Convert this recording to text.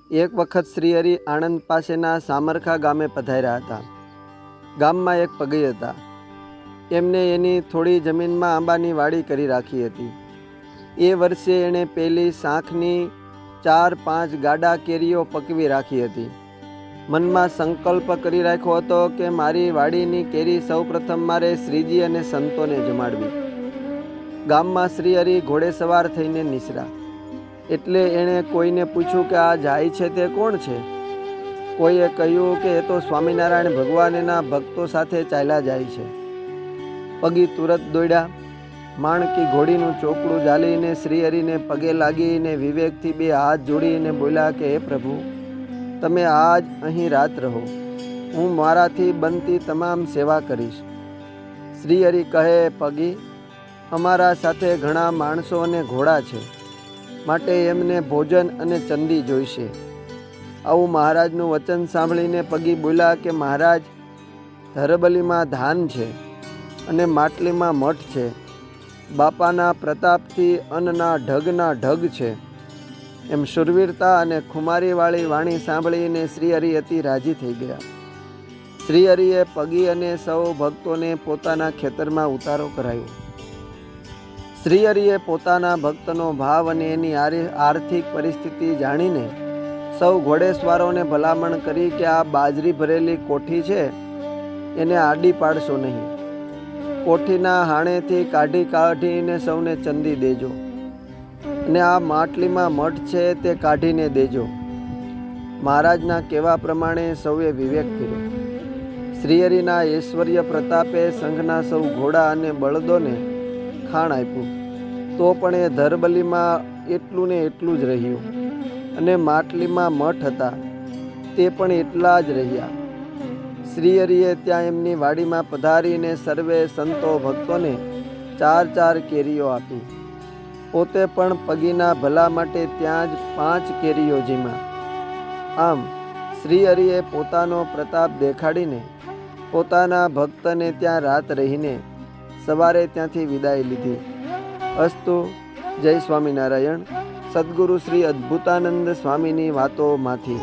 એક વખત શ્રીહરિ આણંદ પાસેના સામરખા ગામે પધાર્યા હતા. ગામમાં એક પગી હતા. એમને એની થોડી જમીનમાં આંબાની વાડી કરી રાખી હતી. એ વર્ષે એણે પેલી શાંખની 4-5 ગાડા કેરીઓ પકવી રાખી હતી. મનમાં સંકલ્પ કરી રાખ્યો હતો કે મારી વાડીની કેરી સૌપ્રથમ મારે શ્રીજી અને સંતોને જમાડવી. ગામમાં શ્રીહરિ ઘોડેસવાર થઈને નીસરા. એટલે એણે કોઈને પૂછ્યું કે આ જાય છે તે કોણ છે? કોઈએ કહ્યું કે એ તો સ્વામિનારાયણ ભગવાન એના ભક્તો સાથે ચાલ્યા જાય છે. પગી તુરત દોડ્યા. માણકી ઘોડીનું ચોકડું ઝાલીને શ્રીહરિને પગે લાગીને વિવેકથી 2 હાથ જોડીને બોલ્યા કે હે પ્રભુ, તમે આજ અહીં રાત રહો, હું મારાથી બનતી તમામ સેવા કરીશ. શ્રીહરિ કહે, પગી, અમારા સાથે ઘણા માણસો અને ઘોડા છે, માટે એમને ભોજન અને ચંદી જોઈશે. આવું મહારાજનું વચન સાંભળીને પગી બોલ્યા કે મહારાજ, ધરબલીમાં ધાન છે અને માટલીમાં મઠ છે. બાપાના પ્રતાપથી અન્નના ઢગના ઢગ છે. એમ શુરવીરતા અને ખુમારીવાળી વાણી સાંભળીને શ્રીહરિ અતિ રાજી થઈ ગયા. શ્રીહરિએ પગી અને સૌ ભક્તોને પોતાના ખેતરમાં ઉતારો કરાયો. શ્રીહરિએ પોતાના ભક્તનો ભાવ અને એની આર્થિક પરિસ્થિતિ જાણીને સૌ ઘોડેસવારોને ભલામણ કરી કે આ બાજરી ભરેલી કોઠી છે એને આડી પાડશો નહીં. કોઠીના હાણેથી કાઢીને સૌને ચંદી દેજો, અને આ માટલીમાં મઠ છે તે કાઢીને દેજો. મહારાજના કહેવા પ્રમાણે સૌએ વિવેક કર્યો. શ્રીહરિના ઐશ્વર્ય પ્રતાપે સંઘના સૌ ઘોડા અને બળદોને ખાણ આપ્યું. તો પણ એ ધરબલીમાં એટલું ને એટલું જ રહ્યું, અને માટલીમાં મઠ હતા તે પણ એટલા જ રહ્યા. શ્રીહરિએ ત્યાં એમની વાડીમાં પધારીને સર્વે સંતો ભક્તોને 4 કેરીઓ આપી. પોતે પણ પગીના ભલા માટે ત્યાં જ 5 કેરીઓ જીમ્યા. આમ શ્રીહરિએ પોતાનો પ્રતાપ દેખાડીને પોતાના ભક્તને ત્યાં રાત રહીને સવારે ત્યાંથી વિદાય લીધી. અસ્તુ. જય સ્વામિનારાયણ. સદ્ગુરુ શ્રી અદ્ભુતાનંદ સ્વામીની વાતોમાંથી.